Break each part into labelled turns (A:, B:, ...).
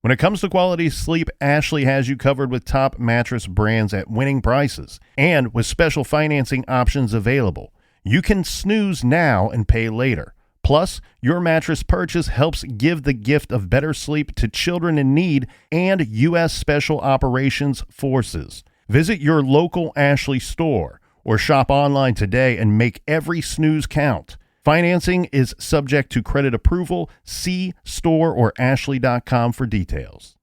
A: When it comes to quality sleep, Ashley has you covered with top mattress brands at winning prices and with special financing options available. You can snooze now and pay later. Plus, your mattress purchase helps give the gift of better sleep to children in need and U.S. Special Operations Forces. Visit your local Ashley store or shop online today and make every snooze count. Financing is subject to credit approval. See store or ashley.com for details.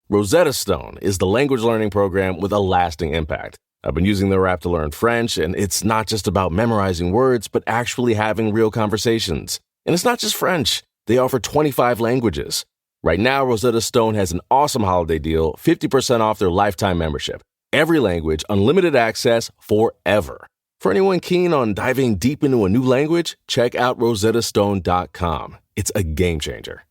B: Rosetta Stone is the language learning program with a lasting impact. I've been using their app to learn French, and it's not just about memorizing words, but actually having real conversations. And it's not just French. They offer 25 languages. Right now, Rosetta Stone has an awesome holiday deal, 50% off their lifetime membership. Every language, unlimited access forever. For anyone keen on diving deep into a new language, check out rosettastone.com. It's a game changer.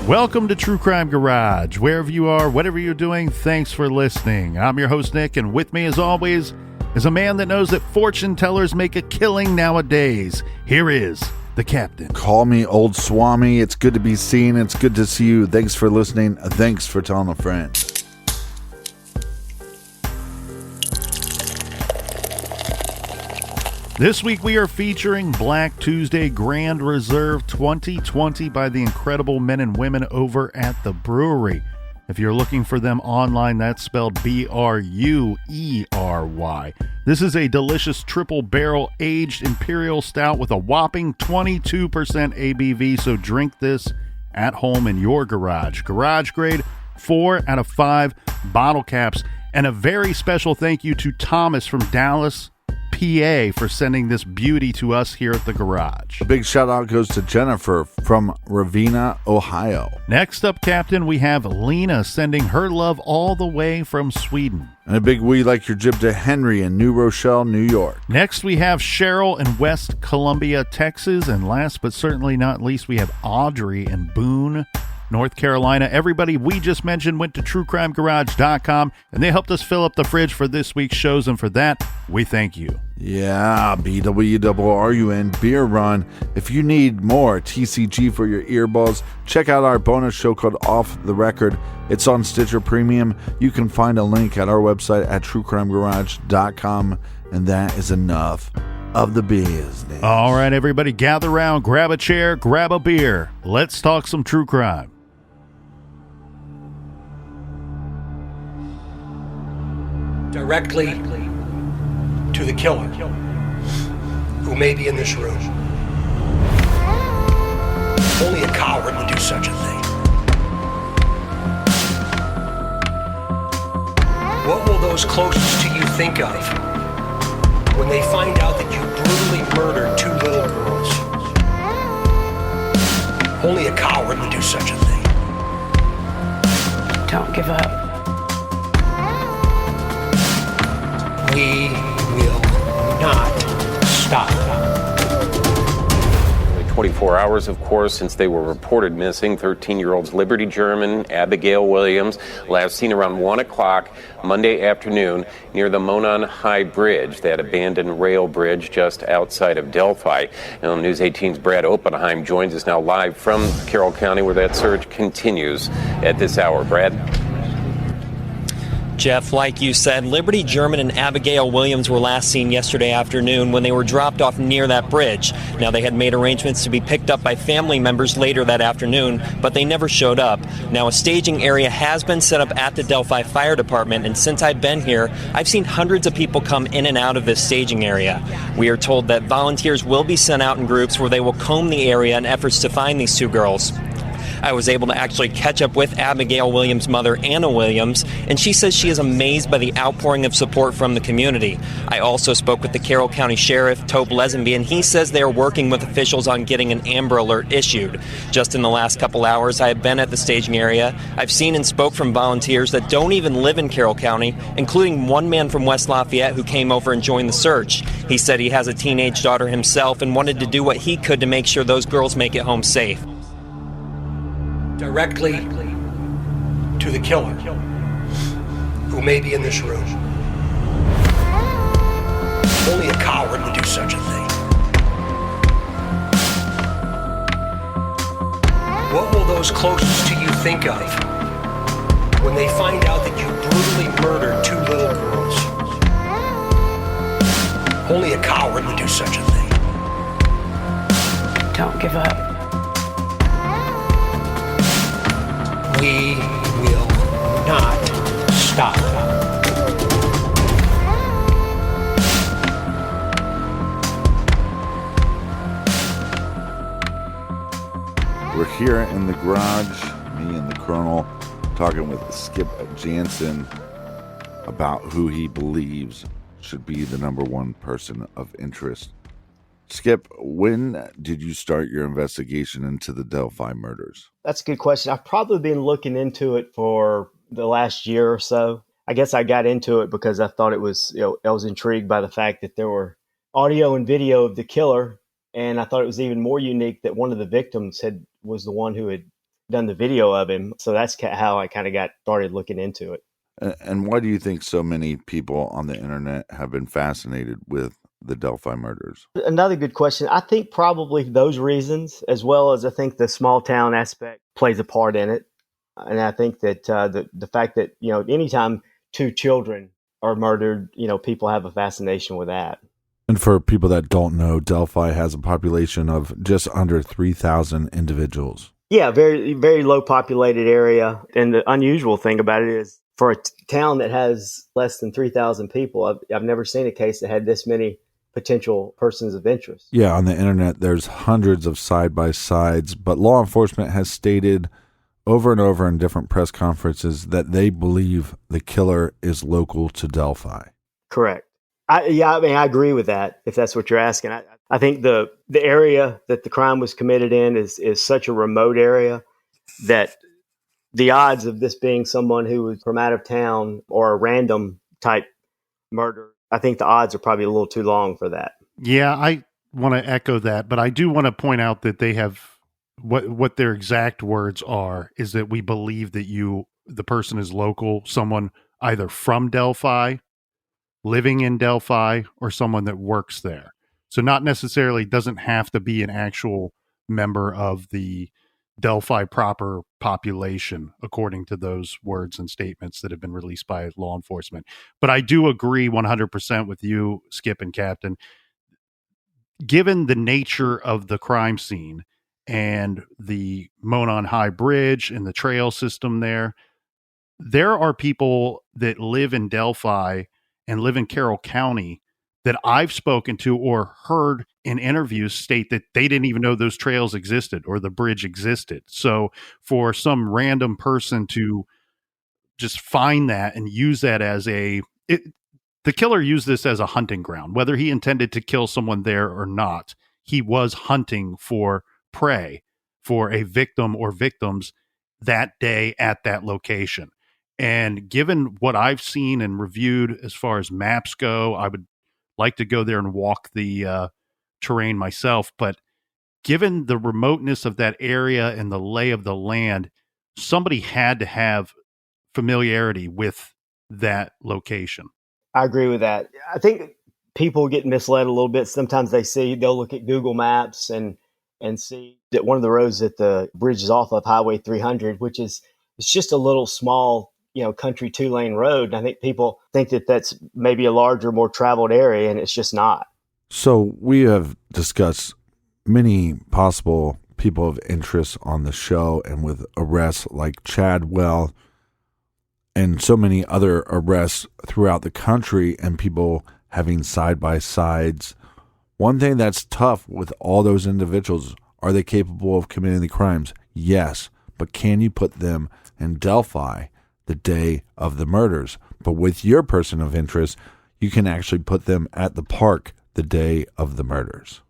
A: Welcome to True Crime Garage. Wherever you are, whatever you're doing, thanks for listening. I'm your host, Nick, and with me, as always, is a man that knows that fortune tellers make a killing nowadays. Here is the captain.
C: Call me Old Swami. It's good to be seen. It's good to see you. Thanks for listening. Thanks for telling a friend.
A: This week we are featuring Black Tuesday Grand Reserve 2020 by the incredible men and women over at the Bruery. If you're looking for them online, that's spelled Bruery. This is a delicious triple barrel aged imperial stout with a whopping 22% ABV, so drink this at home in your garage. Garage grade, 4 out of 5 bottle caps. And a very special thank you to Thomas from Dallas, PA, for sending this beauty to us here at the garage.
C: A big shout out goes to Jennifer from Ravenna, Ohio.
A: Next up, Captain, we have Lena sending her love all the way from Sweden.
C: And a big we like your jib to Henry in New Rochelle, New York.
A: Next, we have Cheryl in West Columbia, Texas. And last but certainly not least, we have Audrey in Boone, North Carolina. Everybody we just mentioned went to truecrimegarage.com and they helped us fill up the fridge for this week's shows, and for that, we thank you.
C: Yeah, BWRUN Beer Run. If you need more TCG for your earballs, check out our bonus show called Off the Record. It's on Stitcher Premium. You can find a link at our website at truecrimegarage.com, and that is enough of the business.
A: All right, everybody, gather around, grab a chair, grab a beer. Let's talk some true crime.
D: Directly to the killer, who may be in this room. Only a coward would do such a thing. What will those closest to you think of when they find out that you brutally murdered 2 little girls? Only a coward would do such a thing.
E: Don't give up.
D: We will not stop.
F: 24 hours, of course, since they were reported missing. 13-year-olds Liberty German, Abigail Williams, last seen around 1 o'clock Monday afternoon near the Monon High Bridge, that abandoned rail bridge just outside of Delphi. Now, News 18's Brad Oppenheim joins us now live from Carroll County, where that search continues at this hour. Brad?
G: Jeff, like you said, Liberty German and Abigail Williams were last seen yesterday afternoon when they were dropped off near that bridge. Now, they had made arrangements to be picked up by family members later that afternoon, but they never showed up. Now, a staging area has been set up at the Delphi Fire Department, and since I've been here, I've seen hundreds of people come in and out of this staging area. We are told that volunteers will be sent out in groups where they will comb the area in efforts to find these 2 girls. I was able to actually catch up with Abigail Williams' mother, Anna Williams, and she says she is amazed by the outpouring of support from the community. I also spoke with the Carroll County Sheriff, Tobe Lesenby, and he says they are working with officials on getting an Amber Alert issued. Just in the last couple hours, I have been at the staging area. I've seen and spoke from volunteers that don't even live in Carroll County, including one man from West Lafayette who came over and joined the search. He said he has a teenage daughter himself and wanted to do what he could to make sure those girls make it home safe.
D: Directly to the killer, who may be in this room. Only a coward would do such a thing. What will those closest to you think of when they find out that you brutally murdered two little girls? Only a coward would do such a thing.
E: Don't give up.
D: We will not stop.
C: We're here in the garage, me and the Colonel, talking with Skip Jansen about who he believes should be the number one person of interest. Skip, when did you start your investigation into the Delphi murders?
H: That's a good question. I've probably been looking into it for the last year or so. I guess I got into it because I thought it was, I was intrigued by the fact that there were audio and video of the killer. And I thought it was even more unique that one of the victims was the one who had done the video of him. So that's how I kind of got started looking into it.
C: And why do you think so many people on the internet have been fascinated with the Delphi murders?
H: Another good question. I think probably those reasons, as well as I think the small town aspect plays a part in it. And I think that the fact that, anytime two children are murdered, people have a fascination with that.
C: And for people that don't know, Delphi has a population of just under 3,000 individuals.
H: Yeah, very, very low populated area. And the unusual thing about it is for a town that has less than 3,000 people, I've never seen a case that had this many potential persons of interest.
C: Yeah, on the internet, there's hundreds of side-by-sides, but law enforcement has stated over and over in different press conferences that they believe the killer is local to Delphi.
H: Correct. I agree with that, if that's what you're asking. I think the area that the crime was committed in is such a remote area that the odds of this being someone who was from out of town or a random type murder, I think the odds are probably a little too long for that.
A: Yeah, I want to echo that, but I do want to point out that they have what their exact words are is that we believe that the person is local, someone either from Delphi, living in Delphi, or someone that works there. So not necessarily doesn't have to be an actual member of the Delphi proper population, according to those words and statements that have been released by law enforcement. But I do agree 100% with you, Skip and Captain. Given the nature of the crime scene and the Monon High Bridge and the trail system there are people that live in Delphi and live in Carroll County that I've spoken to or heard in interviews state that they didn't even know those trails existed or the bridge existed. So for some random person to just find that and use that as the killer used this as a hunting ground, whether he intended to kill someone there or not, he was hunting for prey for a victim or victims that day at that location. And given what I've seen and reviewed as far as maps go, I would like to go there and walk the terrain myself. But given the remoteness of that area and the lay of the land, somebody had to have familiarity with that location.
H: I agree with that. I think people get misled a little bit. Sometimes they'll look at Google Maps and see that one of the roads that the bridge is off of, Highway 300, which is it's just a little small country 2-lane road. And I think people think that that's maybe a larger, more traveled area, and it's just not.
C: So we have discussed many possible people of interest on the show, and with arrests like Chadwell and so many other arrests throughout the country and people having side-by-sides. One thing that's tough with all those individuals, are they capable of committing the crimes? Yes, but can you put them in Delphi the day of the murders? But with your person of interest, you can actually put them at the park the day of the murders.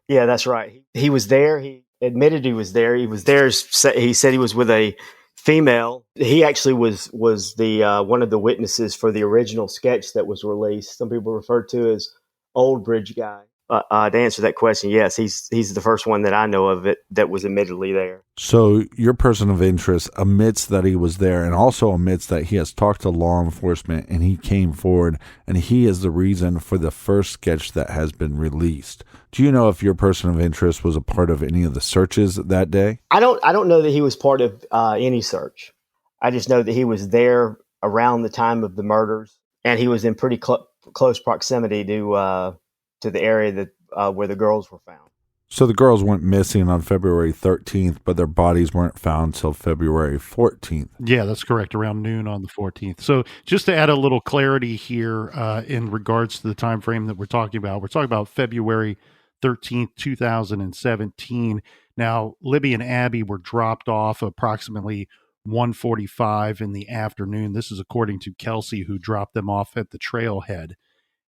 H: Yeah, that's right. He was there. He admitted he was there. He was there. He said he was with a female. He actually was the one of the witnesses for the original sketch that was released. Some people refer to as Old Bridge Guy. To answer that question, yes, he's the first one that I know of it that was admittedly there.
C: So your person of interest admits that he was there and also admits that he has talked to law enforcement and he came forward and he is the reason for the first sketch that has been released. Do you know if your person of interest was a part of any of the searches that day?
H: I don't know that he was part of any search. I just know that he was there around the time of the murders, and he was in pretty close proximity to the area that where the girls were found.
C: So the girls went missing on February 13th, but their bodies weren't found till February 14th.
A: Yeah, that's correct, around noon on the 14th. So just to add a little clarity here in regards to the time frame that we're talking about February 13th, 2017. Now, Libby and Abby were dropped off approximately 1:45 in the afternoon. This is according to Kelsey, who dropped them off at the trailhead.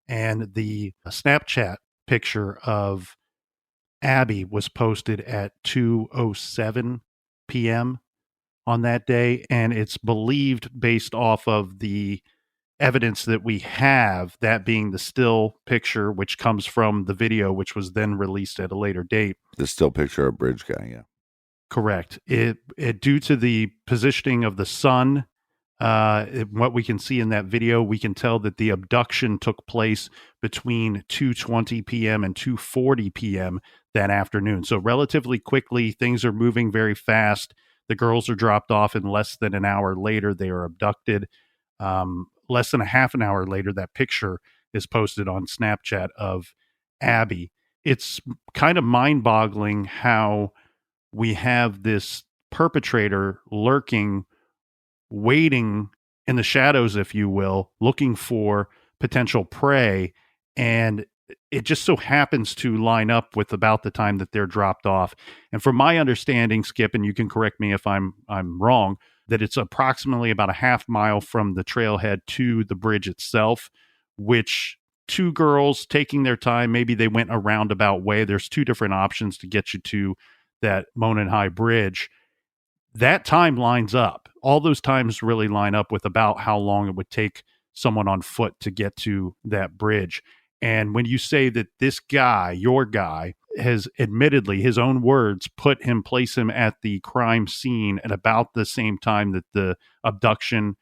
A: And the Snapchat picture of Abby was posted at 2:07 p.m. on that day. And it's believed, based off of the evidence that we have, that being the still picture, which comes from the video, which was then released at a later date.
C: The still picture of Bridge Guy, yeah.
A: Correct. It due to the positioning of the sun, what we can see in that video, we can tell that the abduction took place between 2:20 p.m. and 2:40 p.m. that afternoon. So relatively quickly, things are moving very fast. The girls are dropped off, and less than an hour later, they are abducted. Less than a half an hour later, that picture is posted on Snapchat of Abby. It's kind of mind-boggling how we have this perpetrator lurking, waiting in the shadows, if you will, looking for potential prey, and it just so happens to line up with about the time that they're dropped off. And from my understanding, Skip, and you can correct me if I'm wrong, that it's approximately about a half mile from the trailhead to the bridge itself, which two girls taking their time, maybe they went a roundabout way. There's two different options to get you to that Monon High Bridge. That time lines up. All those times really line up with about how long it would take someone on foot to get to that bridge. And when you say that this guy, your guy, has admittedly, his own words, place him at the crime scene at about the same time that the abduction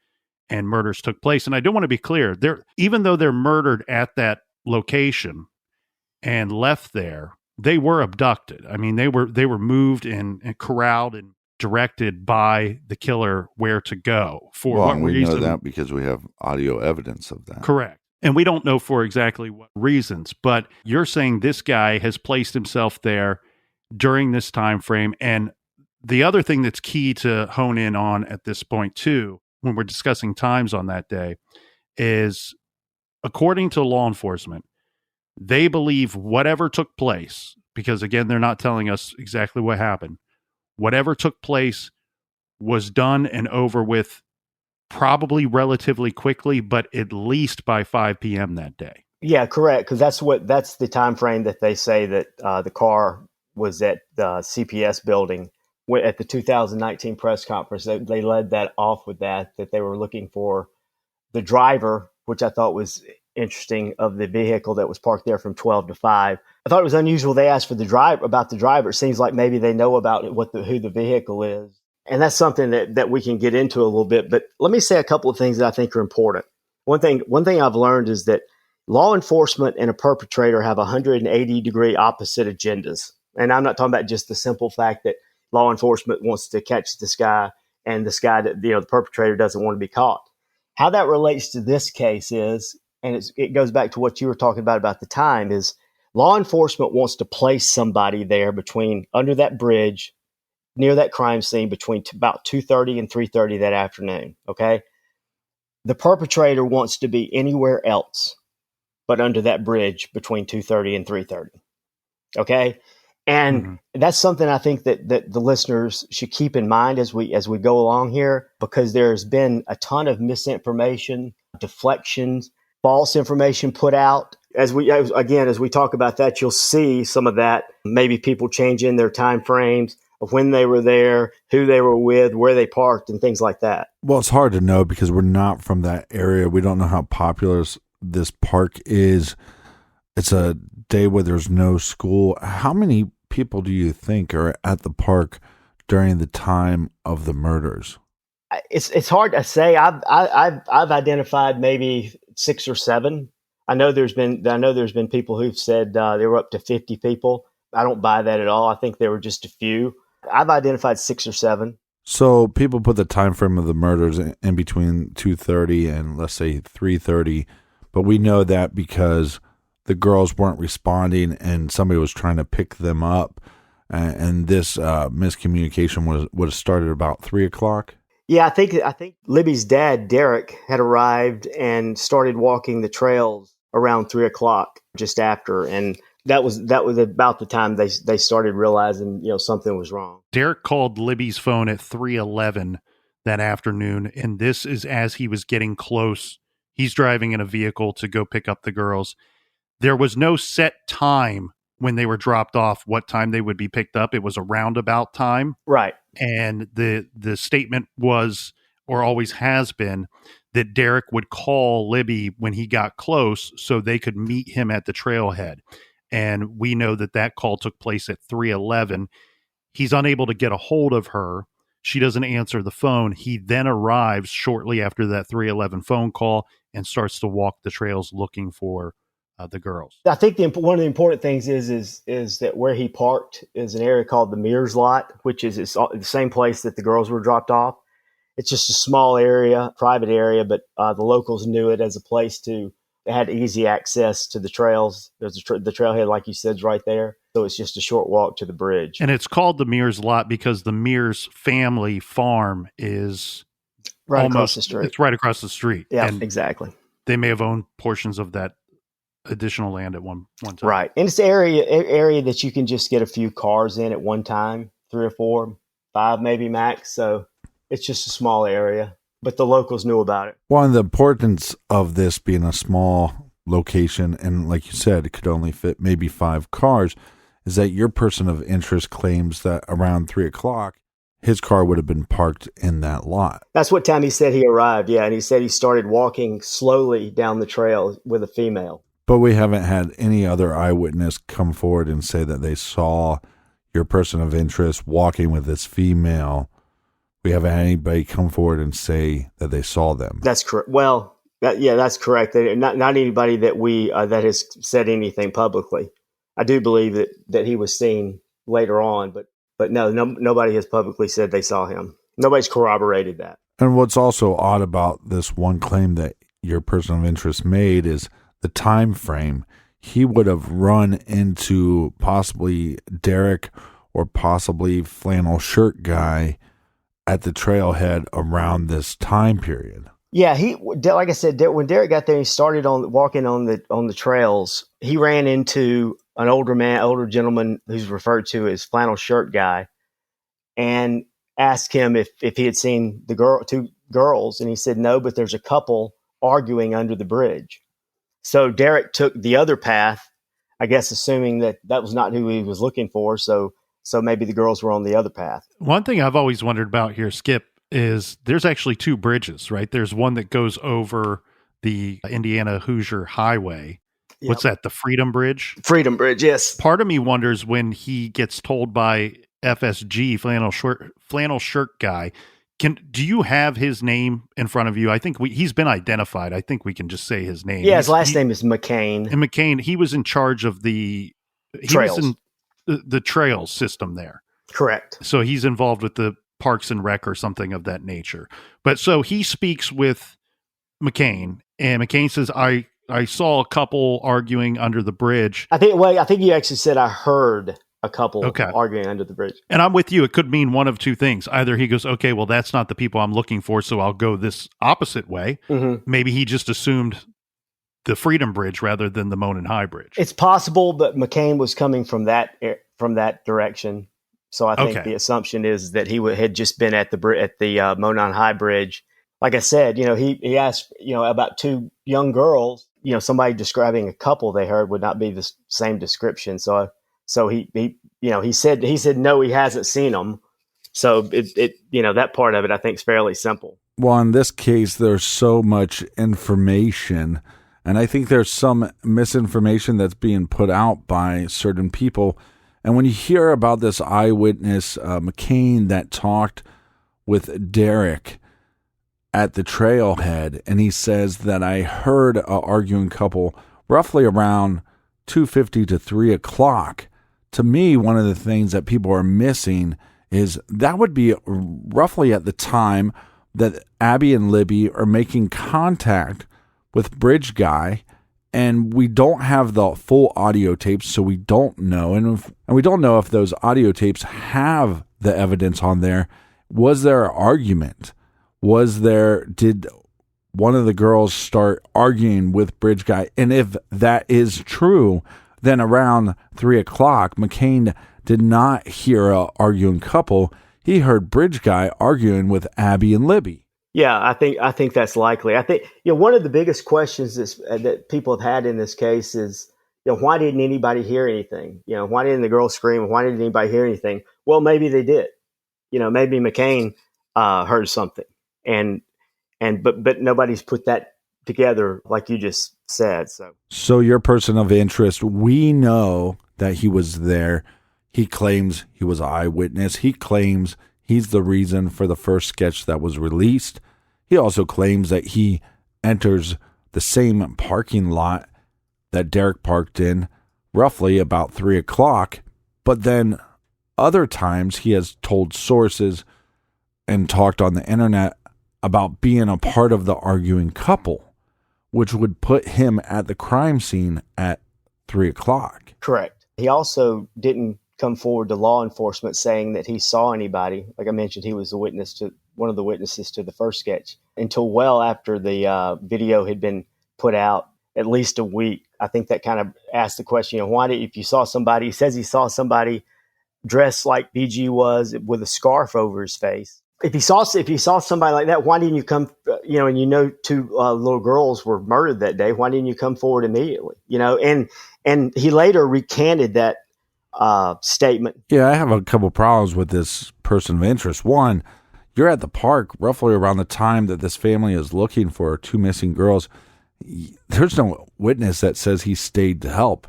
A: and murders took place. And I do want to be clear, even though they're murdered at that location and left there, they were abducted. I mean, they were moved and corralled and directed by the killer where to go. For what reason?
C: We know that because we have audio evidence of that.
A: Correct. And we don't know for exactly what reasons, but you're saying this guy has placed himself there during this time frame. And the other thing that's key to hone in on at this point too, when we're discussing times on that day, is according to law enforcement, they believe whatever took place, because again, they're not telling us exactly what happened, whatever took place was done and over with probably relatively quickly, but at least by 5 p.m. that day.
H: Yeah, correct. Because that's the time frame that they say that the car was at the CPS building at the 2019 press conference. They led that off with that they were looking for the driver, which I thought was interesting, of the vehicle that was parked there from 12 to 5. I thought it was unusual they asked for about the driver. It seems like maybe they know about who the vehicle is. And that's something that we can get into a little bit. But let me say a couple of things that I think are important. One thing I've learned is that law enforcement and a perpetrator have 180-degree opposite agendas. And I'm not talking about just the simple fact that law enforcement wants to catch this guy and this guy that the perpetrator doesn't want to be caught. How that relates to this case is, and it goes back to what you were talking about the time, is law enforcement wants to place somebody there under that bridge, near that crime scene, between about 2:30 and 3:30 that afternoon. Okay. The perpetrator wants to be anywhere else but under that bridge between 2:30 and 3:30. Okay. And that's something I think that the listeners should keep in mind as we go along here, because there's been a ton of misinformation, deflections, false information put out. As we talk about that, you'll see some of that. Maybe people changing their time frames of when they were there, who they were with, where they parked, and things like that.
C: Well, it's hard to know because we're not from that area. We don't know how popular this park is. It's a day where there's no school. How many people do you think are at the park during the time of the murders?
H: It's hard to say. I've identified maybe 6 or 7. I know there's been people who've said there were up to 50 people. I don't buy that at all. I think there were just a few. I've identified 6 or 7.
C: So people put the time frame of the murders in between 2:30 and let's say 3:30, but we know that because the girls weren't responding and somebody was trying to pick them up, and this miscommunication would have started about 3 o'clock.
H: Yeah, I think Libby's dad, Derek, had arrived and started walking the trails around 3 o'clock, just after, and that was about the time they started realizing something was wrong.
A: Derek called Libby's phone at 3:11 that afternoon, and this is as he was getting close. He's driving in a vehicle to go pick up the girls. There was no set time when they were dropped off, what time they would be picked up. It was a roundabout time.
H: Right.
A: And the statement was, or always has been, that Derek would call Libby when he got close so they could meet him at the trailhead. And we know that call took place at 3:11. He's unable to get a hold of her. She doesn't answer the phone. He then arrives shortly after that 3:11 phone call and starts to walk the trails looking for the girls.
H: I think one of the important things is that where he parked is an area called the Mears lot, which is the same place that the girls were dropped off. It's just a small area, private area, but the locals knew it as a place they had easy access to the trails. There's the trailhead, like you said, is right there. So it's just a short walk to the bridge.
A: And it's called the Mears lot because the Mears family farm is
H: right across the street.
A: It's right across the street.
H: Yeah,
A: and
H: exactly.
A: They may have owned portions of that additional land at one time.
H: Right. And it's an area that you can just get a few cars in at one time, 3 or 4, 5 maybe max. So it's just a small area, but the locals knew about it.
C: Well, and the importance of this being a small location, and like you said, it could only fit maybe 5 cars, is that your person of interest claims that around 3 o'clock, his car would have been parked in that lot.
H: That's what time he said he arrived. Yeah. And he said he started walking slowly down the trail with a female.
C: But we haven't had any other eyewitness come forward and say that they saw your person of interest walking with this female. We haven't had anybody come forward and say that they saw them.
H: That's correct. Well, that's correct. Not anybody that that has said anything publicly. I do believe that he was seen later on, but no, nobody has publicly said they saw him. Nobody's corroborated that.
C: And what's also odd about this one claim that your person of interest made is the time frame. He would have run into possibly Derek or possibly Flannel Shirt Guy at the trailhead around this time period.
H: Yeah, like I said, when Derek got there, he started walking on the trails. He ran into an older gentleman who's referred to as Flannel Shirt Guy, and asked him if he had seen the 2 girls, and he said no, but there's a couple arguing under the bridge. So Derek took the other path, I guess, assuming that was not who he was looking for. So maybe the girls were on the other path. One
A: thing I've always wondered about here, Skip, is there's actually 2 bridges, right? There's one that goes over the Indiana Hoosier Highway. Yep. What's that? The Freedom Bridge?
H: Freedom Bridge, yes.
A: Part of me wonders when he gets told by FSG, Flannel Shirt Guy, do you have his name in front of you? I think he's been identified. I think we can just say his name.
H: Yeah, his last name is McCain.
A: And McCain, he was in charge of the trails. He was in the trails system there.
H: Correct.
A: So he's involved with the Parks and Rec or something of that nature. But so he speaks with McCain, and McCain says, I saw a couple arguing under the bridge.
H: I think you actually said I heard a couple arguing under the bridge.
A: And I'm with you. It could mean one of 2 things. Either he goes, okay, well, that's not the people I'm looking for, so I'll go this opposite way. Mm-hmm. Maybe he just assumed the Freedom Bridge rather than the Monon High Bridge.
H: It's possible that McCain was coming from that from that direction. So I think the assumption is that he had just been at the Monon High Bridge. Like I said, he asked, about two young girls. Somebody describing a couple they heard would not be the same description. So he said no, he hasn't seen them. So that part of it I think is fairly simple.
C: Well, in this case, there's so much information, and I think there's some misinformation that's being put out by certain people. And when you hear about this eyewitness, McCain, that talked with Derek at the trailhead, and he says that I heard an arguing couple roughly around 2:50 to 3 o'clock. To me, one of the things that people are missing is that would be roughly at the time that Abby and Libby are making contact with Bridge Guy, and we don't have the full audio tapes, so we don't know. And we don't know if those audio tapes have the evidence on there. Was there an argument? Did one of the girls start arguing with Bridge Guy? And if that is true, then around 3 o'clock, McCain did not hear an arguing couple. He heard Bridge Guy arguing with Abby and Libby.
H: Yeah, I think that's likely. I think one of the biggest questions that people have had in this case is, why didn't anybody hear anything? Why didn't the girl scream? Why didn't anybody hear anything? Well, maybe they did. Maybe McCain heard something, but nobody's put that together like you just said.
C: So your person of interest, we know that he was there. He claims he was an eyewitness. He claims he's the reason for the first sketch that was released. He also claims that he enters the same parking lot that Derek parked in roughly about 3 o'clock. But then other times he has told sources and talked on the internet about being a part of the arguing couple, which would put him at the crime scene at 3 o'clock.
H: Correct. He also didn't come forward to law enforcement saying that he saw anybody. Like I mentioned, he was one of the witnesses to the first sketch until well after the video had been put out, at least a week. I think that kind of asked the question, if you saw somebody, he says he saw somebody dressed like BG was with a scarf over his face. If you saw somebody like that, why didn't you come, and two little girls were murdered that day, why didn't you come forward immediately? And he later recanted that statement.
C: Yeah, I have a couple problems with this person of interest. One, you're at the park roughly around the time that this family is looking for two missing girls. There's no witness that says he stayed to help.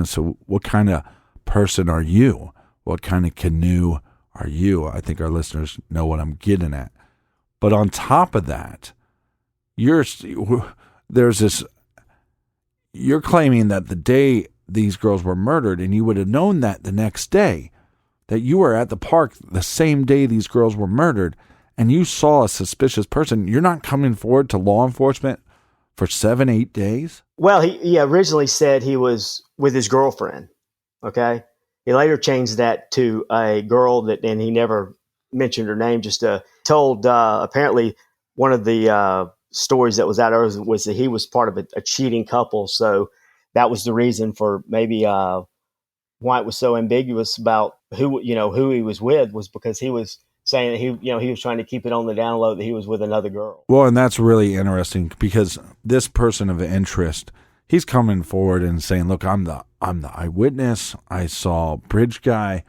C: So what kind of person are you? What kind of canoe are you? I think our listeners know what I'm getting at. But on top of that, you're claiming that the day these girls were murdered, and you would have known that the next day, that you were at the park the same day these girls were murdered, and you saw a suspicious person. You're not coming forward to law enforcement for 7-8 days?
H: Well, he originally said he was with his girlfriend. Okay. He later changed that to a girl and he never mentioned her name, just told, apparently one of the stories that was out there was that he was part of a cheating couple. So that was the reason for maybe why it was so ambiguous about who he was with, was because he was saying that he was trying to keep it on the down low that he was with another girl.
C: Well, and that's really interesting because this person of interest, he's coming forward and saying, look, I'm the eyewitness. I saw Bridge Guy.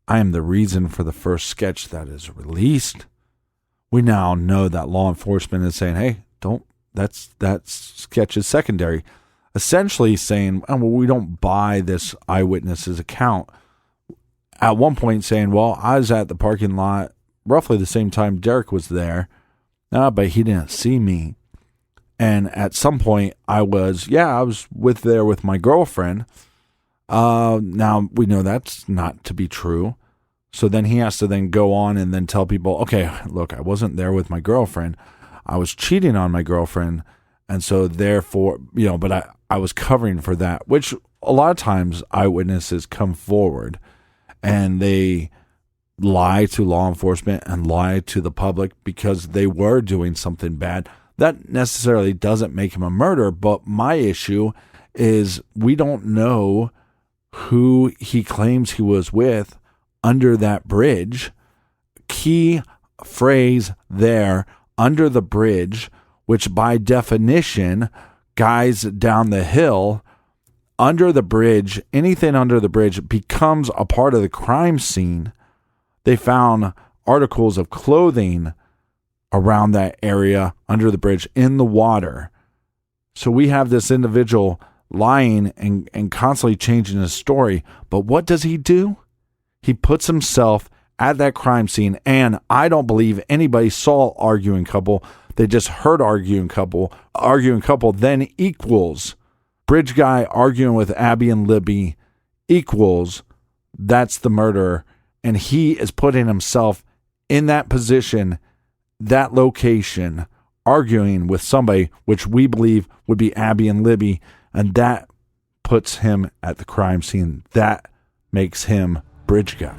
C: I am the reason for the first sketch that is released. We now know that law enforcement is saying, hey, that sketch is secondary. Essentially saying, well, we don't buy this eyewitness's account. At one point saying, well, I was at the parking lot roughly the same time Derek was there, but he didn't see me. And at some point I was there with my girlfriend. Now we know that's not to be true. So then he has to then go on and then tell people, okay, look, I wasn't there with my girlfriend. I was cheating on my girlfriend. And so therefore, but I was covering for that, which a lot of times eyewitnesses come forward and they lie to law enforcement and lie to the public because they were doing something bad. That necessarily doesn't make him a murderer, but my issue is we don't know who he claims he was with under that bridge. Key phrase there, under the bridge, which by definition, guys down the hill, under the bridge, anything under the bridge becomes a part of the crime scene. They found articles of clothing around that area under the bridge in the water. So we have this individual lying and constantly changing his story. But what does he do? He puts himself at that crime scene, and I don't believe anybody saw arguing couple. They just heard arguing couple then equals bridge guy arguing with Abby and Libby equals that's the murderer. And he is putting himself in that position, that location, arguing with somebody which we believe would be Abby and Libby, and that puts him at the crime scene. That makes him bridge guy.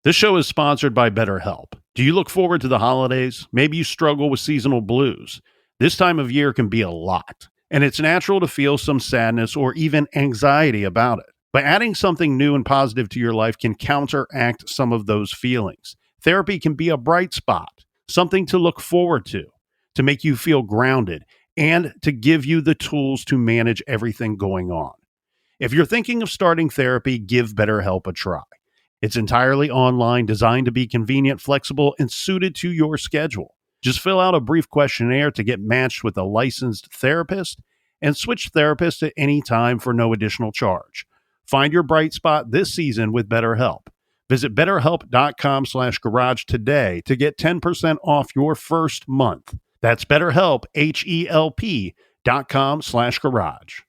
A: This show is sponsored by BetterHelp. Do you look forward to the holidays? Maybe you struggle with seasonal blues. This time of year can be a lot, and it's natural to feel some sadness or even anxiety about it. But adding something new and positive to your life can counteract some of those feelings. Therapy can be a bright spot, something to look forward to make you feel grounded, and to give you the tools to manage everything going on. If you're thinking of starting therapy, give BetterHelp a try. It's entirely online, designed to be convenient, flexible, and suited to your schedule. Just fill out a brief questionnaire to get matched with a licensed therapist and switch therapists at any time for no additional charge. Find your bright spot this season with BetterHelp. Visit BetterHelp.com/garage today to get 10% off your first month. That's BetterHelp, HELP.com/garage.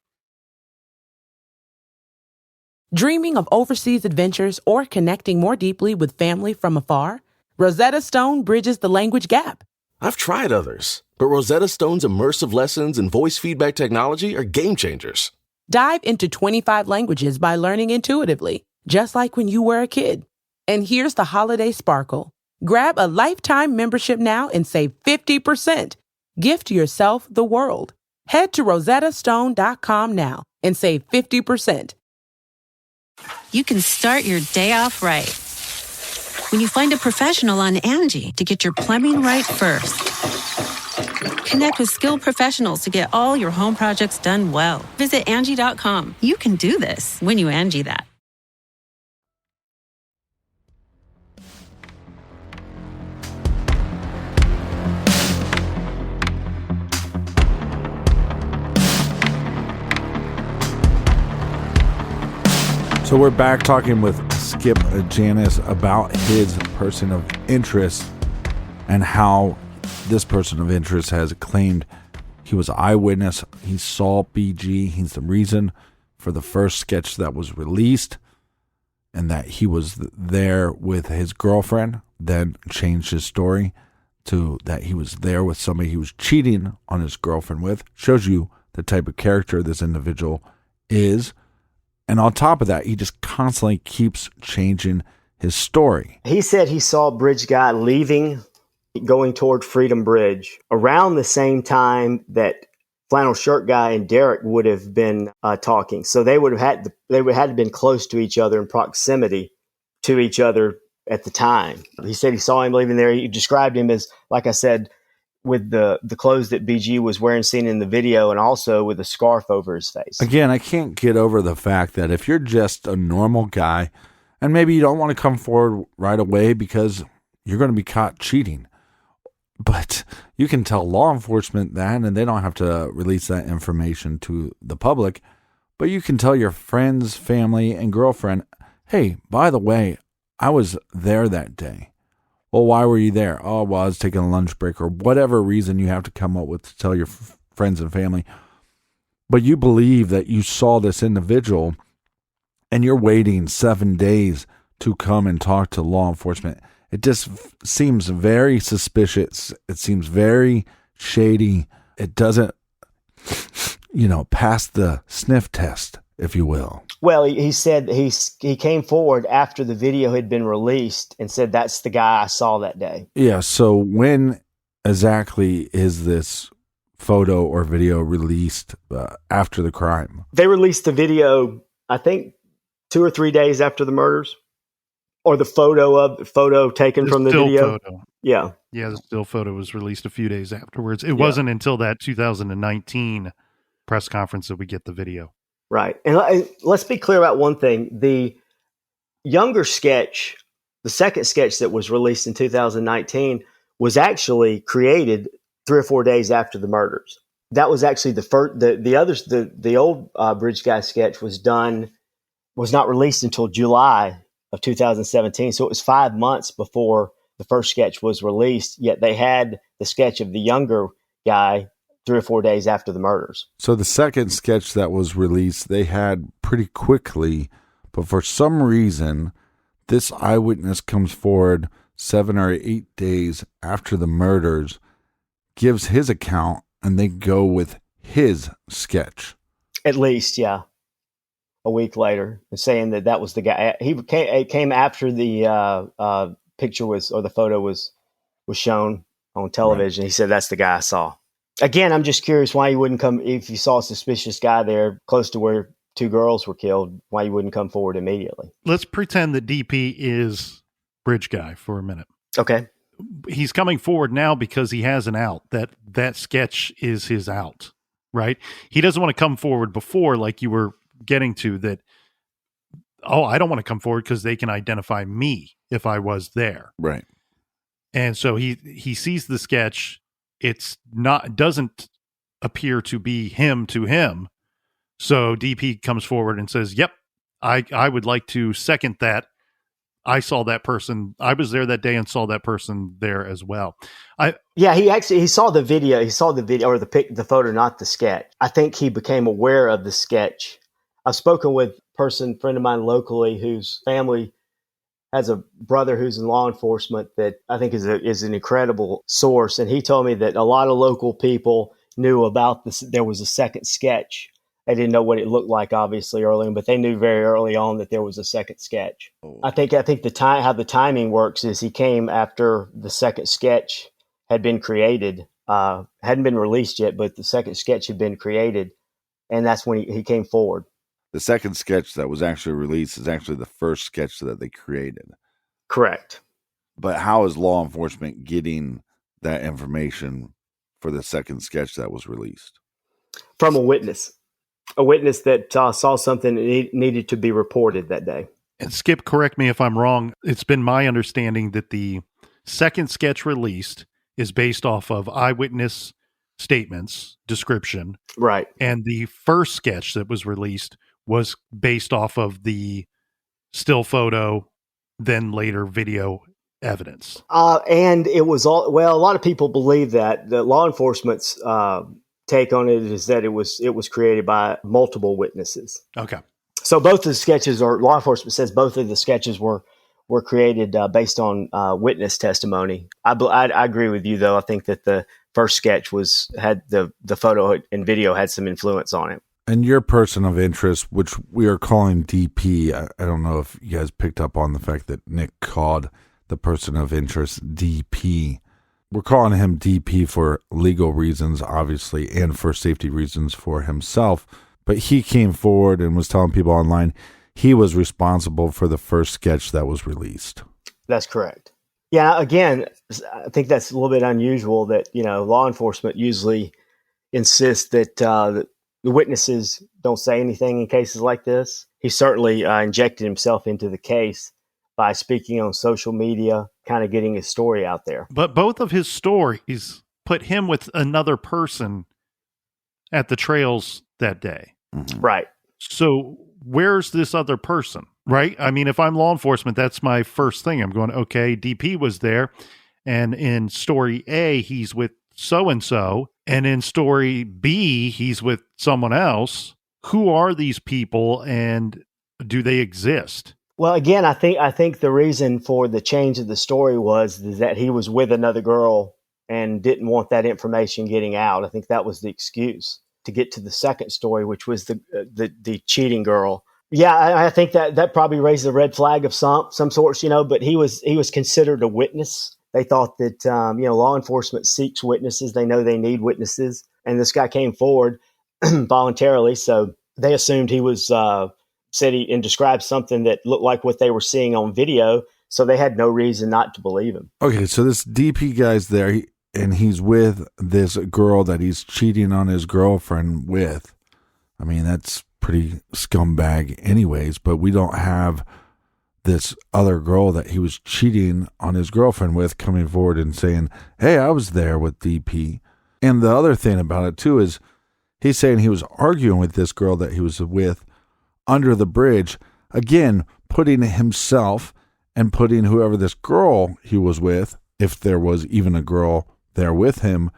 E: Dreaming of overseas adventures or connecting more deeply with family from afar? Rosetta Stone bridges the language gap.
B: I've tried others, but Rosetta Stone's immersive lessons and voice feedback technology are game changers.
E: Dive into 25 languages by learning intuitively, just like when you were a kid. And here's the holiday sparkle. Grab a lifetime membership now and save 50%. Gift yourself the world. Head to rosettastone.com now and save 50%.
I: You can start your day off right when you find a professional on Angie to get your plumbing right first. Connect with skilled professionals to get all your home projects done well. Visit Angie.com. You can do this when you Angie that.
C: So we're back talking with Skip Jansen about his person of interest and how this person of interest has claimed he was an eyewitness. He saw BG. He's the reason for the first sketch that was released, and that he was there with his girlfriend, then changed his story to that he was there with somebody he was cheating on his girlfriend with. Shows you the type of character this individual is. And on top of that, he just constantly keeps changing his story.
H: He said he saw Bridge Guy leaving, going toward Freedom Bridge around the same time that Flannel Shirt Guy and Derek would have been talking. So they would have had been close to each other in proximity to each other at the time. He said he saw him leaving there. He described him as, like I said, with the clothes that BG was wearing seen in the video, and also with a scarf over his face.
C: Again, I can't get over the fact that if you're just a normal guy, and maybe you don't want to come forward right away because you're going to be caught cheating, but you can tell law enforcement that, and they don't have to release that information to the public, but you can tell your friends, family, and girlfriend, hey, by the way, I was there that day. Well, why were you there? Oh, well, I was taking a lunch break, or whatever reason you have to come up with to tell your friends and family. But you believe that you saw this individual, and you're waiting 7 days to come and talk to law enforcement. It just seems very suspicious. It seems very shady. It doesn't, pass the sniff test, if you will.
H: Well, he said he came forward after the video had been released and said, that's the guy I saw that day.
C: Yeah, so when exactly is this photo or video released after the crime?
H: They released the video, I think, 2 or 3 days after the murders, or the photo taken from the video.
A: Photo.
H: Yeah.
A: Yeah, the still photo was released a few days afterwards. It wasn't until that 2019 press conference that we get the video.
H: Right. And let's be clear about one thing. The younger sketch, the second sketch that was released in 2019, was actually created 3 or 4 days after the murders. That was actually the first. The old Bridge Guy sketch was not released until July of 2017. So it was 5 months before the first sketch was released. Yet they had the sketch of the younger guy 3 or 4 days after the murders.
C: So the second sketch that was released, they had pretty quickly, but for some reason, this eyewitness comes forward 7 or 8 days after the murders, gives his account, and they go with his sketch.
H: At least, yeah. A week later, saying that was the guy. It came after the picture or the photo was shown on television. Right. He said, that's the guy I saw. Again, I'm just curious why you wouldn't come, if you saw a suspicious guy there close to where 2 girls were killed, why you wouldn't come forward immediately.
A: Let's pretend that DP is Bridge Guy for a minute.
H: Okay.
A: He's coming forward now because he has an out. That sketch is his out, right? He doesn't want to come forward before, like you were getting to, that, I don't want to come forward because they can identify me if I was there.
C: Right.
A: And so he sees the sketch. Doesn't appear to be him to him. So DP comes forward and says, yep, I would like to second that. I saw that person. I was there that day and saw that person there as well.
H: He saw the video. He saw the video or the photo, not the sketch. I think he became aware of the sketch. I've spoken with a friend of mine locally whose family has a brother who's in law enforcement that I think is an incredible source. And he told me that a lot of local people knew about this. There was a second sketch. They didn't know what it looked like, obviously, early on, but they knew very early on that there was a second sketch. I think how the timing works is he came after the second sketch had been created, hadn't been released yet, but the second sketch had been created, and that's when he came forward.
C: The second sketch that was actually released is actually the first sketch that they created.
H: Correct.
C: But how is law enforcement getting that information for the second sketch that was released?
H: From a witness that saw something that needed to be reported that day.
A: And Skip, correct me if I'm wrong. It's been my understanding that the second sketch released is based off of eyewitness statements, description.
H: Right.
A: And the first sketch that was released was based off of the still photo, then later video evidence.
H: And it was a lot of people believe that the law enforcement's take on it is that it was created by multiple witnesses.
A: Okay.
H: So both of the sketches, or law enforcement says both of the sketches were created based on witness testimony. I agree with you, though. I think that the first sketch had the photo and video had some influence on it.
C: And your person of interest, which we are calling DP, I don't know if you guys picked up on the fact that Nick called the person of interest DP. We're calling him DP for legal reasons, obviously, and for safety reasons for himself. But he came forward and was telling people online he was responsible for the first sketch that was released.
H: That's correct. Yeah, again, I think that's a little bit unusual that, law enforcement usually insists that the witnesses don't say anything in cases like this. He certainly injected himself into the case by speaking on social media, kind of getting his story out there.
A: But both of his stories put him with another person at the trails that day.
C: Mm-hmm.
H: Right.
A: So where's this other person, right? I mean, if I'm law enforcement, that's my first thing. I'm going, okay, DP was there. And in story A, he's with so-and-so. And in story B, he's with someone else. Who are these people and do they exist?
H: Well, again, I think the reason for the change of the story was that he was with another girl and didn't want that information getting out. I think that was the excuse. To get to the second story, which was the cheating girl. Yeah, I think that probably raised a red flag of some sorts, but he was considered a witness. They thought that, law enforcement seeks witnesses. They know they need witnesses. And this guy came forward voluntarily. So they assumed he was, and described something that looked like what they were seeing on video. So they had no reason not to believe him.
C: Okay, so this DP guy's there, and he's with this girl that he's cheating on his girlfriend with. I mean, that's pretty scumbag anyways, but we don't have this other girl that he was cheating on his girlfriend with coming forward and saying, hey, I was there with DP. And the other thing about it too is he's saying he was arguing with this girl that he was with under the bridge, again, putting himself and putting whoever this girl he was with, if there was even a girl there with him,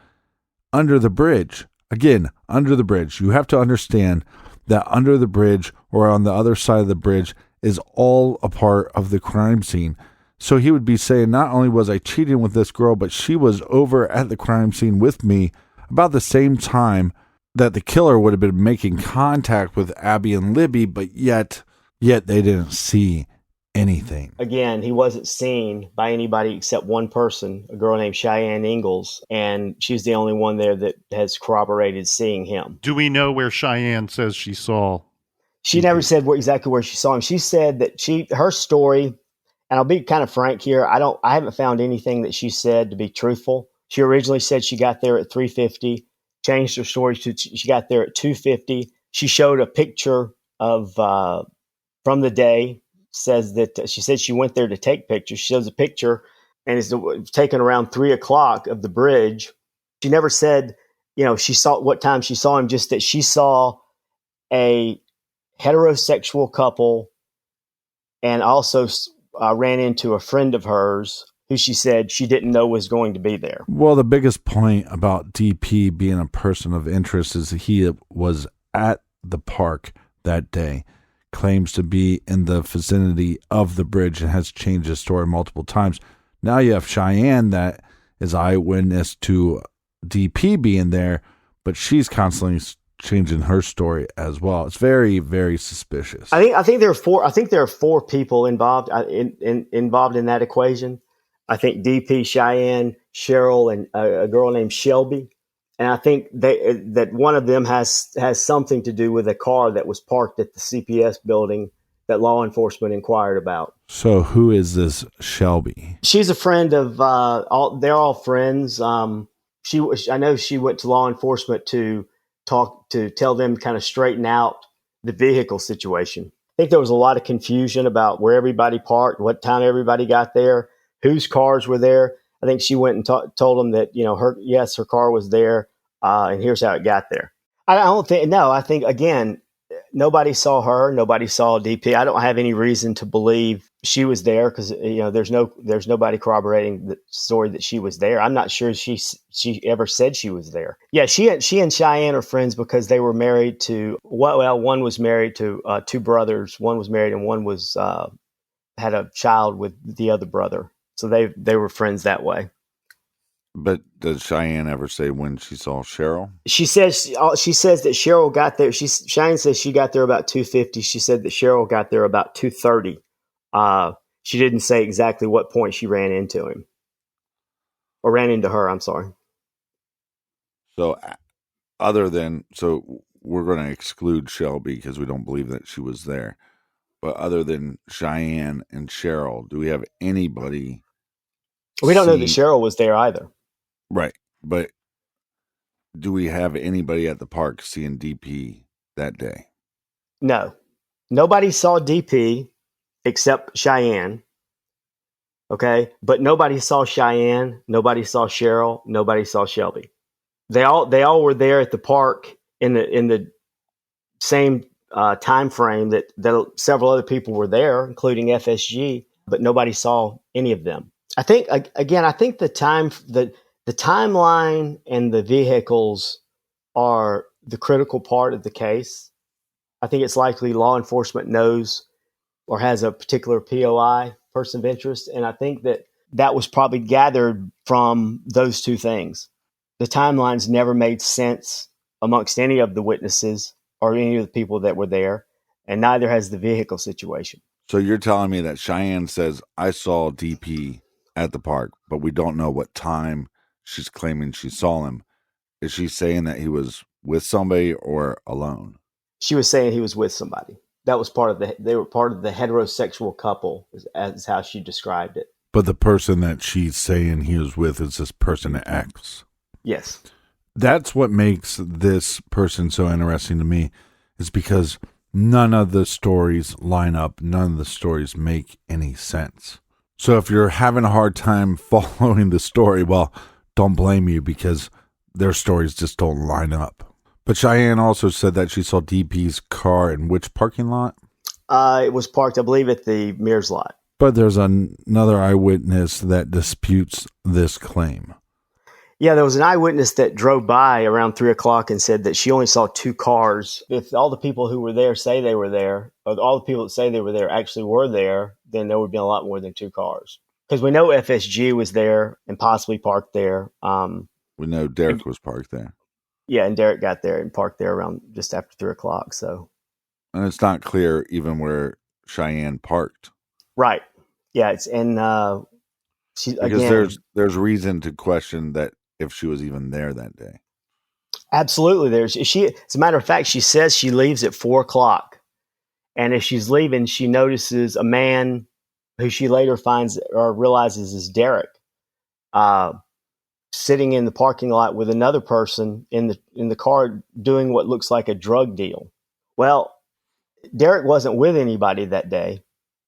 C: under the bridge. Again, under the bridge. You have to understand that under the bridge or on the other side of the bridge is all a part of the crime scene. So he would be saying, not only was I cheating with this girl, but she was over at the crime scene with me about the same time that the killer would have been making contact with Abby and Libby, but yet they didn't see anything.
H: Again, he wasn't seen by anybody except one person, a girl named Cheyenne Ingalls, and she's the only one there that has corroborated seeing him.
A: Do we know where Cheyenne says she saw?
H: She never said exactly where she saw him. She said that her story, and I'll be kind of frank here, I haven't found anything that she said to be truthful. She originally said she got there at 3:50, changed her story to she got there at 2:50. She showed a picture of from the day. Says that she said she went there to take pictures. She shows a picture and it's taken around 3:00 of the bridge. She never said, she saw what time she saw him, just that she saw a heterosexual couple and also ran into a friend of hers who she said she didn't know was going to be there.
C: Well, the biggest point about DP being a person of interest is that he was at the park that day. Claims to be in the vicinity of the bridge and has changed his story multiple times. Now you have Cheyenne that is eyewitness to DP being there, but she's constantly changing her story as well. It's very, very suspicious.
H: I think there are four people involved involved in that equation. I think DP, Cheyenne, Cheryl, and a girl named Shelby. And I think that one of them has something to do with a car that was parked at the CPS building that law enforcement inquired about.
C: So who is this Shelby?
H: She's a friend of they're all friends. I know she went to law enforcement to tell them to kind of straighten out the vehicle situation. I think there was a lot of confusion about where everybody parked, what time everybody got there, whose cars were there. I think she went and told them that, her car was there, and here's how it got there. I think, again, nobody saw her. Nobody saw DP. I don't have any reason to believe she was there because, there's nobody corroborating the story that she was there. I'm not sure she ever said she was there. Yeah, she and Cheyenne are friends because they were married to, one was married to two brothers. One was married and one was had a child with the other brother. So they were friends that way.
C: But does Cheyenne ever say when she saw Cheryl?
H: She says that Cheryl got there. Cheyenne says she got there about 2:50. She said that Cheryl got there about 2:30. She didn't say exactly what point she ran into him. Or ran into her, I'm sorry.
C: So we're going to exclude Shelby because we don't believe that she was there. But other than Cheyenne and Cheryl, do we have anybody?
H: We don't know that Cheryl was there either.
C: Right. But do we have anybody at the park seeing DP that day?
H: No. Nobody saw DP except Cheyenne. Okay. But nobody saw Cheyenne. Nobody saw Cheryl. Nobody saw Shelby. They all were there at the park in the same time frame that several other people were there, including FSG, but nobody saw any of them. I think the timeline and the vehicles are the critical part of the case. I think it's likely law enforcement knows or has a particular POI, person of interest, and I think that that was probably gathered from those two things. The timelines never made sense amongst any of the witnesses or any of the people that were there, and neither has the vehicle situation.
C: So you're telling me that Cheyenne says, I saw DP at the park, but we don't know what time she's claiming she saw him. Is she saying that he was with somebody or alone?
H: She was saying he was with somebody. That was they were part of the heterosexual couple, is how she described it.
C: But the person that she's saying he was with is this person X.
H: Yes.
C: That's what makes this person so interesting to me, is because none of the stories line up. None of the stories make any sense. So if you're having a hard time following the story, well, don't blame you, because their stories just don't line up. But Cheyenne also said that she saw DP's car in which parking lot?
H: It was parked, I believe, at the Mears lot.
C: But there's another eyewitness that disputes this claim.
H: Yeah, there was an eyewitness that drove by around 3 o'clock and said that she only saw two cars. If all the people who were there say they were there, or all the people that say they were there actually were there, then there would be a lot more than two cars. Because we know FSG was there and possibly parked there.
C: We know Derek was parked there.
H: Yeah, and Derek got there and parked there around just after 3 o'clock. So,
C: and it's not clear even where Cheyenne parked.
H: Right. Yeah, it's
C: because there's reason to question that if she was even there that day.
H: Absolutely, as a matter of fact, she says she leaves at 4 o'clock, and as she's leaving, she notices a man who she later finds or realizes is Derek, sitting in the parking lot with another person in the car doing what looks like a drug deal. Well, Derek wasn't with anybody that day.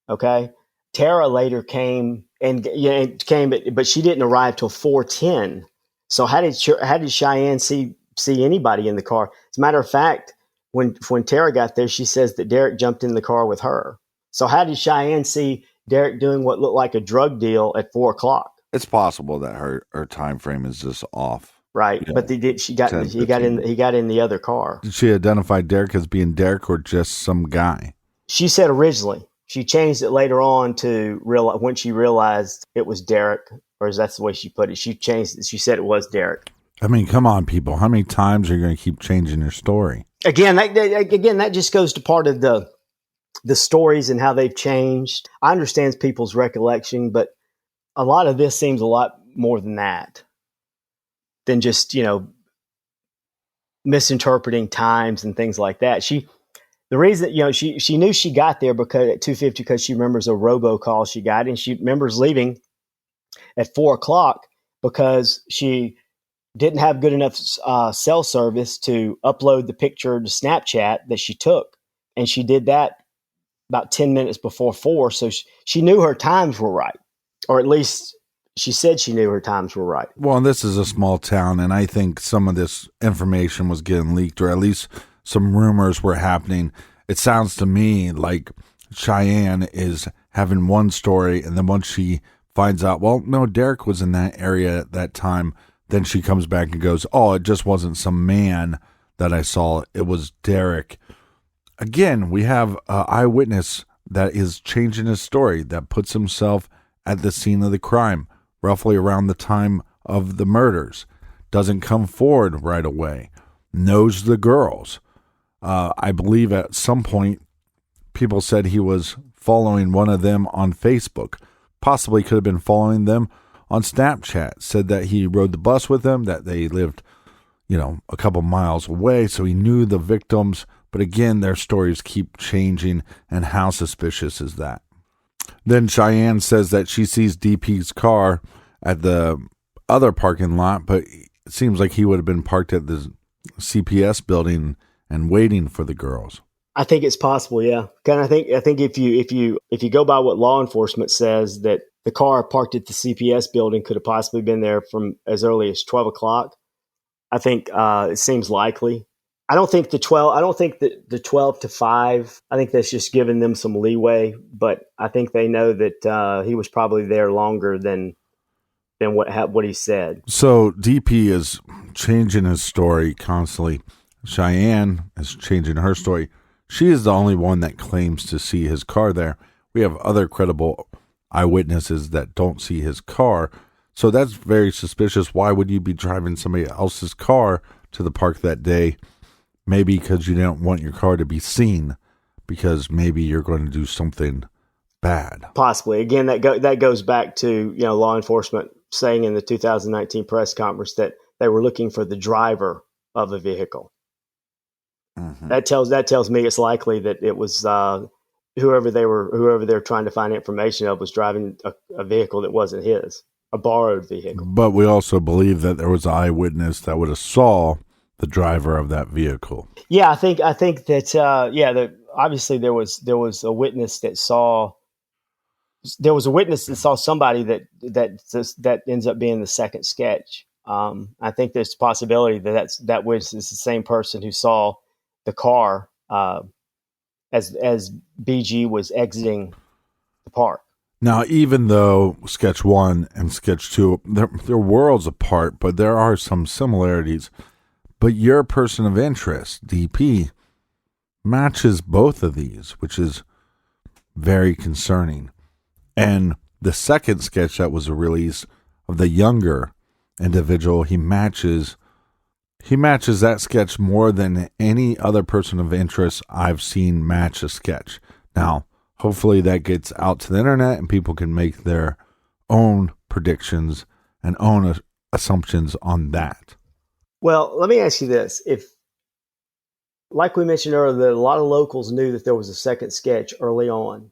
H: Okay, Tara later came, but she didn't arrive till 4:10. So how did Cheyenne see anybody in the car? As a matter of fact, when Tara got there, she says that Derek jumped in the car with her. So how did Cheyenne see Derek doing what looked like a drug deal at 4 o'clock?
C: It's possible that her time frame is just off.
H: Right, but he got in the other car.
C: Did she identify Derek as being Derek or just some guy?
H: She said originally. She changed it later on to when she realized it was Derek, or that's the way she put it. She changed it. She said it was Derek.
C: I mean, come on, people. How many times are you going to keep changing your story?
H: Again, that just goes to part of the stories and how they've changed. I understand people's recollection, but a lot of this seems a lot more than that, than just, misinterpreting times and things like that. The reason, she knew she got there because at 2:50 because she remembers a robocall she got, and she remembers leaving at 4 o'clock because she didn't have good enough cell service to upload the picture to Snapchat that she took, and she did that about 10 minutes before 4. So she knew her times were right, or at least she said she knew her times were right.
C: Well, and this is a small town, and I think some of this information was getting leaked, or at least some rumors were happening. It sounds to me like Cheyenne is having one story, and then once she finds out, well, no, Derek was in that area at that time, then she comes back and goes, oh, it just wasn't some man that I saw. It was Derek. Again, we have an eyewitness that is changing his story, that puts himself at the scene of the crime, roughly around the time of the murders, doesn't come forward right away, knows the girls. I believe at some point people said he was following one of them on Facebook, possibly could have been following them on Snapchat, said that he rode the bus with them, that they lived, a couple miles away, so he knew the victims. But again, their stories keep changing, and how suspicious is that? Then Cheyenne says that she sees DP's car at the other parking lot, but it seems like he would have been parked at the CPS building and waiting for the girls.
H: I think it's possible, yeah. I think if you go by what law enforcement says, that the car parked at the CPS building could have possibly been there from as early as 12 o'clock. I think it seems likely. I don't think the 12 to 5. I think that's just giving them some leeway, but I think they know that he was probably there longer than what he said.
C: So DP is changing his story constantly. Cheyenne is changing her story. She is the only one that claims to see his car there. We have other credible eyewitnesses that don't see his car. So that's very suspicious. Why would you be driving somebody else's car to the park that day? Maybe because you didn't want your car to be seen, because maybe you're going to do something bad.
H: Possibly. Again, that goes back to, law enforcement saying in the 2019 press conference that they were looking for the driver of a vehicle. Mm-hmm. That tells me it's likely that it was whoever they were trying to find information of was driving a vehicle that wasn't his, a borrowed vehicle.
C: But we also believe that there was an eyewitness that would have saw the driver of that vehicle.
H: Yeah, I think that obviously there was a witness that saw. There was a witness that saw somebody that ends up being the second sketch. I think there's a possibility that witness is the same person who saw the car as BG was exiting the park.
C: Now, even though sketch 1 and sketch 2, they're worlds apart, but there are some similarities. But your person of interest, DP, matches both of these, which is very concerning. And the second sketch that was released of the younger individual, he matches that sketch more than any other person of interest I've seen match a sketch. Now, hopefully that gets out to the internet and people can make their own predictions and own assumptions on that.
H: Well, let me ask you this. If, like we mentioned earlier, that a lot of locals knew that there was a second sketch early on.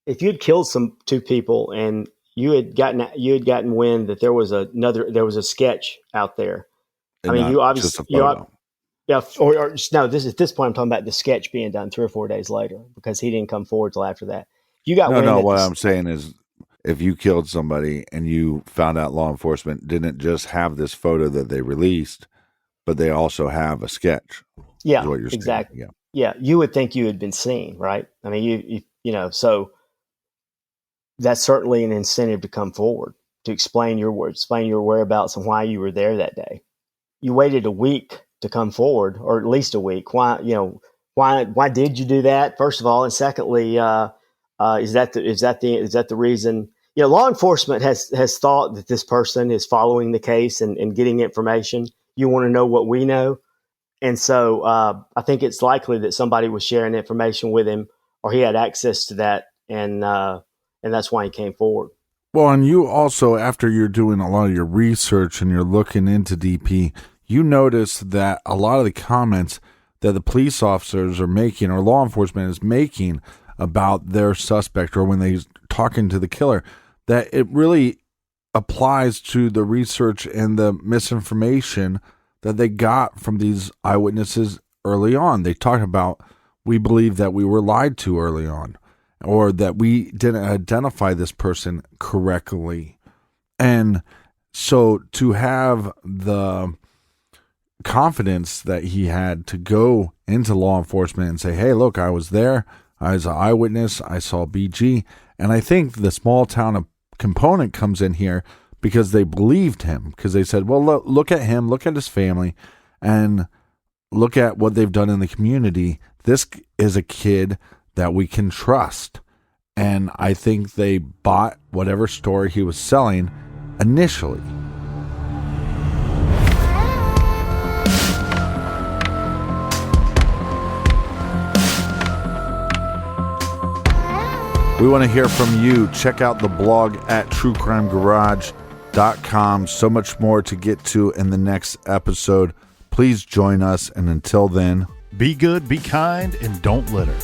H: If you'd killed two people and you had gotten wind that there was a sketch out there.
C: And
H: I mean, you obviously, at this point I'm talking about the sketch being done 3 or 4 days later because he didn't come forward till after that. You got
C: what I'm saying is, if you killed somebody and you found out law enforcement didn't just have this photo that they released, but they also have a sketch.
H: Yeah,
C: is what you're
H: exactly.
C: saying.
H: Yeah, you would think you had been seen, right? I mean, so that's certainly an incentive to come forward to explain your whereabouts and why you were there that day. You waited a week to come forward, or at least a week. Why did you do that? First of all, and secondly, is that the reason? Law enforcement has thought that this person is following the case and getting information. You want to know what we know, and so I think it's likely that somebody was sharing information with him, or he had access to that, and that's why he came forward.
C: Well, and you also, after you're doing a lot of your research and you're looking into DP, you notice that a lot of the comments that the police officers are making or law enforcement is making about their suspect or when they're talking to the killer, that it really applies to the research and the misinformation that they got from these eyewitnesses early on. They talked about, we believe that we were lied to early on, or that we didn't identify this person correctly. And so to have the confidence that he had to go into law enforcement and say, hey, look, I was there. I was an eyewitness. I saw BG. And I think the small town component comes in here because they believed him, because they said, well, look at him, look at his family, and look at what they've done in the community. This is a kid that we can trust. And I think they bought whatever story he was selling initially. We want to hear from you. Check out the blog at truecrimegarage.com. So much more to get to in the next episode. Please join us. And until then,
A: be good, be kind, and don't litter.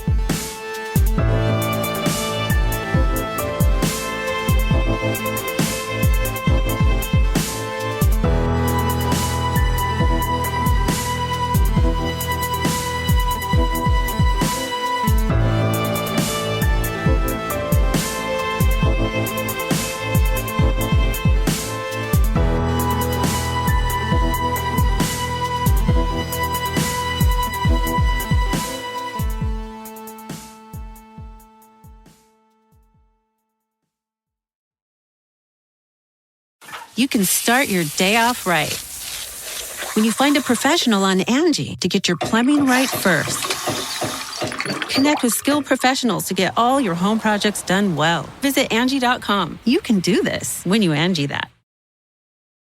I: You can start your day off right when you find a professional on Angie to get your plumbing right first. Connect with skilled professionals to get all your home projects done well. Visit Angie.com. You can do this when you Angie that.